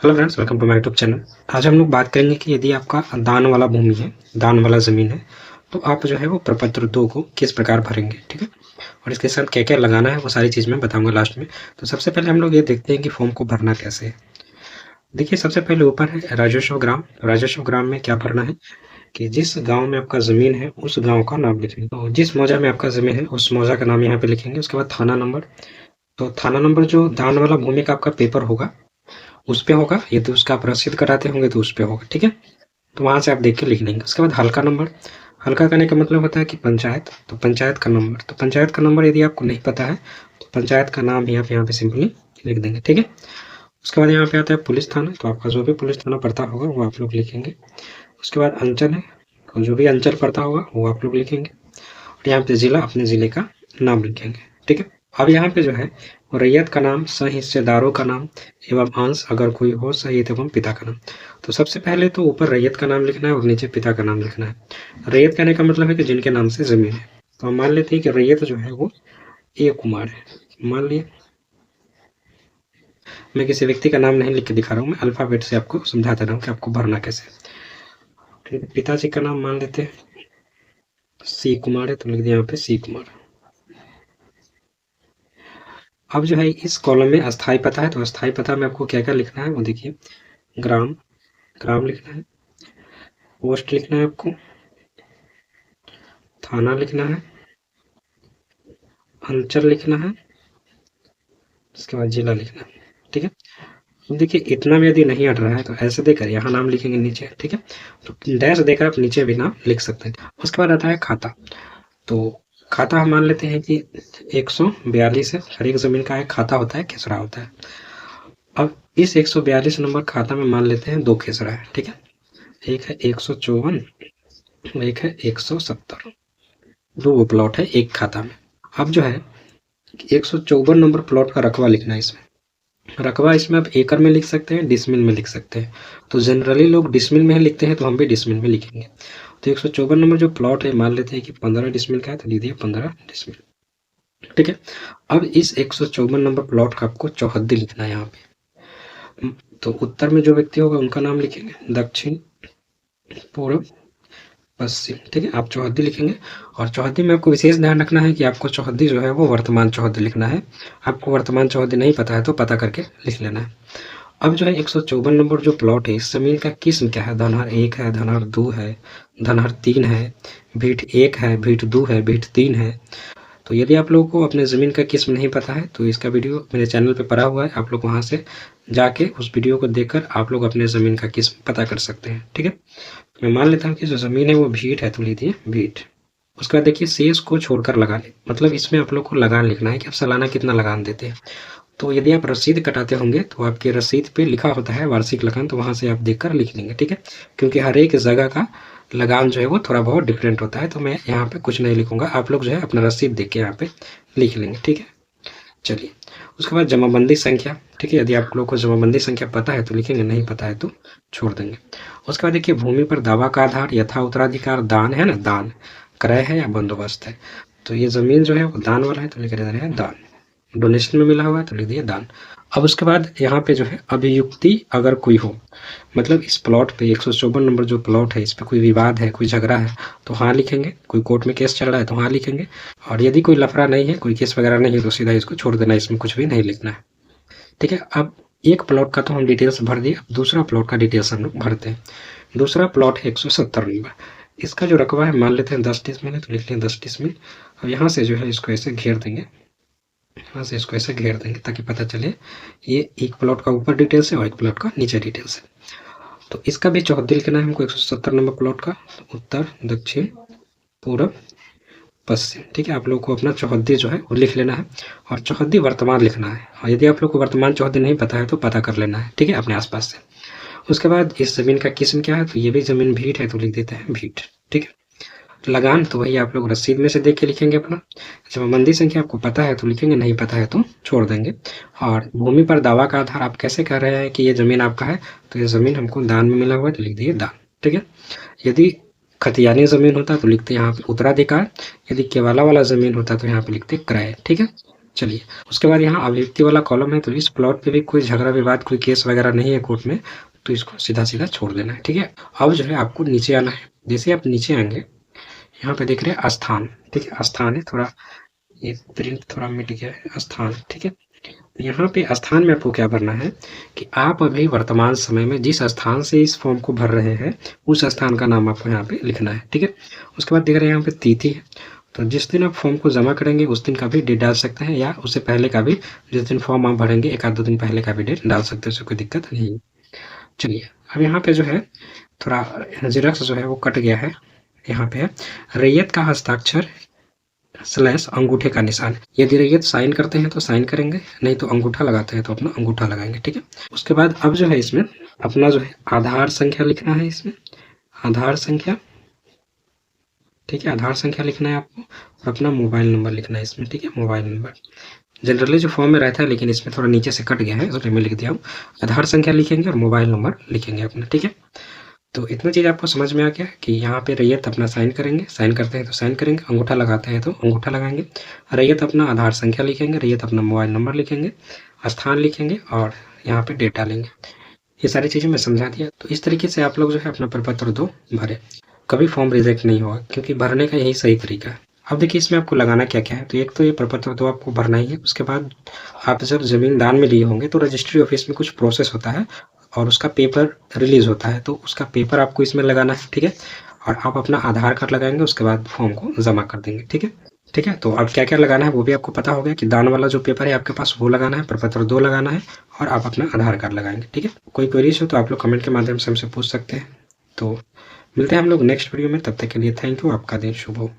Hello friends, welcome to my YouTube channel. आज हम लोग बात करेंगे कि यदि आपका दान वाला भूमि है, दान वाला ज़मीन है, तो आप जो है वो प्रपत्र 2 को किस प्रकार भरेंगे, ठीक है? और इसके साथ क्या-क्या लगाना है वो सारी चीज़ मैं बताऊँगा लास्ट में। तो सबसे पहले हम लोग ये देखते हैं कि फॉर्म को भरना कैसे है। देखिए, सबसे पहले ऊपर है राजस्व ग्राम। राजस्व ग्राम में क्या भरना है कि जिस गाँव में आपका ज़मीन है उस गाँव का नाम लिखेंगे। तो जिस मौजा में आपका ज़मीन है उस मौजा का नाम यहाँ पे लिखेंगे। उसके बाद थाना नंबर, तो थाना नंबर जो दान वाला भूमि का आपका पेपर होगा उस पे होगा, यदि उसका आप रसीद कटाते होंगे तो उस पे होगा, ठीक है? तो वहाँ से आप देख के लिख लेंगे। उसके बाद हल्का नंबर, हल्का करने का मतलब होता है कि पंचायत, तो पंचायत का नंबर, तो पंचायत का नंबर यदि आपको नहीं पता है तो पंचायत का नाम ही आप यहाँ पे सिंपली लिख देंगे, ठीक है? उसके बाद यहाँ पे आता है पुलिस थाना, तो आपका जो भी पुलिस थाना पड़ता होगा वो आप लोग लिखेंगे। उसके बाद अंचल है, तो जो भी अंचल पड़ता होगा वो आप लोग लिखेंगे। और यहाँ पे जिला, अपने जिले का नाम लिखेंगे, ठीक है? अब यहाँ पे जो है रैयत का नाम, सहिस्सेदारों का नाम एवं अंश अगर कोई हो, सहित एवं पिता का नाम। तो सबसे पहले तो ऊपर रैयत का नाम लिखना है और नीचे पिता का नाम लिखना है। रैयत कहने का मतलब है कि जिनके नाम से जमीन है। तो हम मान लेते हैं कि रैयत जो है वो ए कुमार है। मान लिए मैं किसी व्यक्ति का नाम नहीं लिख के दिखा रहा हूँ, मैं अल्फाबेट से आपको समझाता रहा हूँ कि आपको भरना कैसे। ठीक है, पिताजी का नाम मान लेते हैं सी कुमार है, तो लिख दिया यहाँ पे सी कुमार। अब जो है इस कॉलम में अस्थाई पता है, तो अस्थाई पता में आपको क्या क्या लिखना है वो देखिए। ग्राम, ग्राम लिखना है। पोस्ट लिखना है आपको। थाना लिखना है। अंचल लिखना है। उसके बाद जिला लिखना है, ठीक है? अब देखिए इतना में यदि नहीं अट रहा है तो ऐसे देकर यहाँ नाम लिखेंगे नीचे, ठीक है? तो डैश देकर आप नीचे भी नाम लिख सकते हैं। उसके बाद आता है खाता। तो खाता हम मान लेते हैं कि 142 है। हर एक जमीन का एक खाता होता है, खेसरा होता है। अब इस 142 नंबर खाता में मान लेते हैं 2 खेसरा है, ठीक है? एक है 154, एक है 170। 2 प्लॉट है एक खाता में। अब जो है 154 नंबर प्लॉट का रकबा लिखना है इसमें। रकबा इसमें आप एकड़ में लिख सकते हैं, डिसमिल में लिख सकते हैं। तो जनरली लोग डिसमिल में ही लिखते हैं, तो हम भी डिसमिल में लिखेंगे। तो 154 नंबर जो प्लॉट है मान लेते हैं कि 15 डिसमिल का है, तो लिख दिए 15 डिसमिल, ठीक है? अब इस 154 नंबर प्लॉट का आपको चौहद्दी लिखना है यहाँ पे। तो उत्तर में जो व्यक्ति होगा उनका नाम लिखेंगे, दक्षिण, पूर्व, पश्चिम, ठीक है? आप चौहद्दी लिखेंगे। और चौहद्दी में आपको विशेष ध्यान रखना है कि आपको चौहद्दी जो है वो वर्तमान चौहद्दी लिखना है। आपको वर्तमान चौहद्दी नहीं पता है तो पता करके लिख लेना है। अब जो है 154 नंबर जो प्लॉट है इस जमीन का किस्म क्या है? धनहर 1 है, धनहर 2 है, धनहर 3 है, भीट 1 है, भीट 2 है, भीट 3 है। तो यदि आप लोगों को अपने ज़मीन का किस्म नहीं पता है तो इसका वीडियो मेरे चैनल पे पड़ा हुआ है, आप लोग वहाँ से जाके उस वीडियो को देखकर आप लोग अपने ज़मीन का किस्म पता कर सकते हैं, ठीक है? मैं मान लेता हूँ कि जो ज़मीन है वो भीट है, तो लीजिए भीट। उसके बाद देखिए शेष को छोड़कर लगान, मतलब इसमें आप लोग को लगान लिखना है कि आप सालाना कितना लगान देते हैं। तो यदि आप रसीद कटाते होंगे तो आपके रसीद पे लिखा होता है वार्षिक लगान, तो वहाँ से आप देखकर लिख लेंगे, ठीक है? क्योंकि हर एक जगह का लगान जो है वो थोड़ा बहुत डिफरेंट होता है, तो मैं यहाँ पे कुछ नहीं लिखूंगा, आप लोग जो है अपना रसीद देख के यहाँ पे लिख लेंगे, ठीक है? चलिए, उसके बाद जमाबंदी संख्या, ठीक है? यदि आप लोग को जमाबंदी संख्या पता है तो लिखेंगे, नहीं पता है तो छोड़ देंगे। उसके बाद देखिए भूमि पर दावा का आधार, यथा उत्तराधिकार, दान है ना, दान, क्रय है या बंदोबस्त है। तो ये जमीन जो है वो दान वाला है, तो लिख रहे हैं दान। डोनेशन में मिला हुआ है तो लिख दिया दान। अब उसके बाद यहाँ पे जो है अभियुक्ति अगर कोई हो, मतलब इस प्लॉट पे 154 नंबर जो प्लॉट है इस पे कोई विवाद है, कोई झगड़ा है तो हाँ लिखेंगे। कोई कोर्ट में केस चल रहा है तो हाँ लिखेंगे। और यदि कोई लफड़ा नहीं है, कोई केस वगैरह नहीं है, तो सीधा इसको छोड़ देना, इसमें कुछ भी नहीं लिखना है, ठीक है? अब एक प्लॉट का तो हम डिटेल्स भर दिए, अब दूसरा प्लॉट का डिटेल्स हम लोग भरते हैं। दूसरा प्लॉट है 170 नंबर। इसका जो रकबा है मान लेते हैं 10 डिसमिल है, तो लिख लें 10 डिसमिल। अब यहाँ से जो है इसको ऐसे घेर देंगे, यहाँ से इसको ऐसे घेर देंगे ताकि पता चले ये एक प्लॉट का ऊपर डिटेल्स है और एक प्लॉट का नीचे डिटेल्स है। तो इसका भी चौहद्दी लिखना है हमको 170 नंबर प्लॉट का, उत्तर, दक्षिण, पूर्व, पश्चिम, ठीक है? आप लोग को अपना चौहद्दी जो है वो लिख लेना है और चौहद्दी वर्तमान लिखना है। और यदि आप लोग को वर्तमान चौहद्दी नहीं पता है तो पता कर लेना है, ठीक है, अपने आसपास से। उसके बाद इस जमीन का किस्म क्या है, तो ये भी जमीन भीट है तो लिख देते हैं भीट, ठीक है? लगान तो वही आप लोग रसीद में से देख के लिखेंगे अपना। जमाबंदी संख्या आपको पता है तो लिखेंगे, नहीं पता है तो छोड़ देंगे। और भूमि पर दावा का आधार, आप कैसे कह रहे हैं कि ये जमीन आपका है, तो ये जमीन हमको दान में मिला हुआ है तो लिख दिए दान, ठीक है? यदि खतियानी जमीन होता तो लिखते यहाँ पे उत्तराधिकार, यदि केवाला वाला जमीन होता तो यहाँ पे लिखते क्रय, ठीक है? चलिए, उसके बाद यहाँ अभिव्यक्ति वाला कॉलम है, तो इस प्लॉट पे भी कोई झगड़ा विवाद, कोई केस वगैरह नहीं है कोर्ट में, तो इसको सीधा सीधा छोड़ देना है। ठीक है, अब जो है आपको नीचे आना है। जैसे आप नीचे आएंगे, यहाँ पे देख रहे हैं स्थान, ठीक है, स्थान है, थोड़ा ये प्रिंट थोड़ा मिट गया है, स्थान, ठीक है। यहाँ पे स्थान में आपको क्या भरना है कि आप अभी वर्तमान समय में जिस स्थान से इस फॉर्म को भर रहे हैं उस स्थान का नाम आपको यहाँ पे लिखना है। ठीक है, उसके बाद देख रहे हैं यहाँ पे तिथि है, तो जिस दिन आप फॉर्म को जमा करेंगे उस दिन का भी डेट डाल सकते हैं, या उससे पहले का भी, जिस दिन फॉर्म आप भरेंगे 1-2 दिन पहले का भी डेट डाल सकते हैं, उससे कोई दिक्कत नहीं है। चलिए, अब यहाँ पे जो है थोड़ा जेरॉक्स जो है वो कट गया है, यहाँ पे है रैयत का हस्ताक्षर स्लैश अंगूठे का निशान। यदि रैयत साइन करते हैं तो साइन करेंगे, नहीं तो अंगूठा लगाते हैं तो अपना अंगूठा लगाएंगे। ठीक है, उसके बाद अब जो है इसमें अपना जो है आधार संख्या लिखना है, इसमें आधार संख्या, ठीक है, आधार संख्या लिखना है आपको, और अपना मोबाइल नंबर लिखना है इसमें। ठीक है, मोबाइल नंबर जनरली जो फॉर्म में रहता है, लेकिन इसमें थोड़ा नीचे से कट गया है, इसलिए मैं लिख दिया हूँ। आधार संख्या लिखेंगे और मोबाइल नंबर लिखेंगे अपना। ठीक है, तो इतना चीज़ आपको समझ में आ गया कि यहाँ पे रैयत अपना साइन करेंगे, साइन करते हैं तो साइन करेंगे, अंगूठा लगाते हैं तो अंगूठा लगाएंगे, रैयत अपना आधार संख्या लिखेंगे, रैयत अपना मोबाइल नंबर लिखेंगे, स्थान लिखेंगे और यहाँ पे डेट डालेंगे। ये सारी चीज़ें मैं समझा दिया। तो इस तरीके से आप लोग जो है अपना प्रपत्र 2 भरे, कभी फॉर्म रिजेक्ट नहीं होगा, क्योंकि भरने का यही सही तरीका है। अब देखिए इसमें आपको लगाना क्या क्या है, तो एक तो ये प्रपत्र 2 आपको भरना ही है। उसके बाद आप जब जमीन दान में लिए होंगे तो रजिस्ट्री ऑफिस में कुछ प्रोसेस होता है और उसका पेपर रिलीज होता है, तो उसका पेपर आपको इसमें लगाना है। ठीक है, और आप अपना आधार कार्ड लगाएंगे, उसके बाद फॉर्म को जमा कर देंगे। ठीक है, ठीक है, तो अब क्या क्या लगाना है वो भी आपको पता हो गया कि दान वाला जो पेपर है आपके पास वो लगाना है, प्रपत्र 2 लगाना है, और आप अपना आधार कार्ड लगाएंगे। ठीक है, कोई क्वेरीज हो तो आप लोग कमेंट के माध्यम से हमसे पूछ सकते हैं। तो मिलते हैं हम लोग नेक्स्ट वीडियो में, तब तक के लिए थैंक यू, आपका दिन शुभ हो।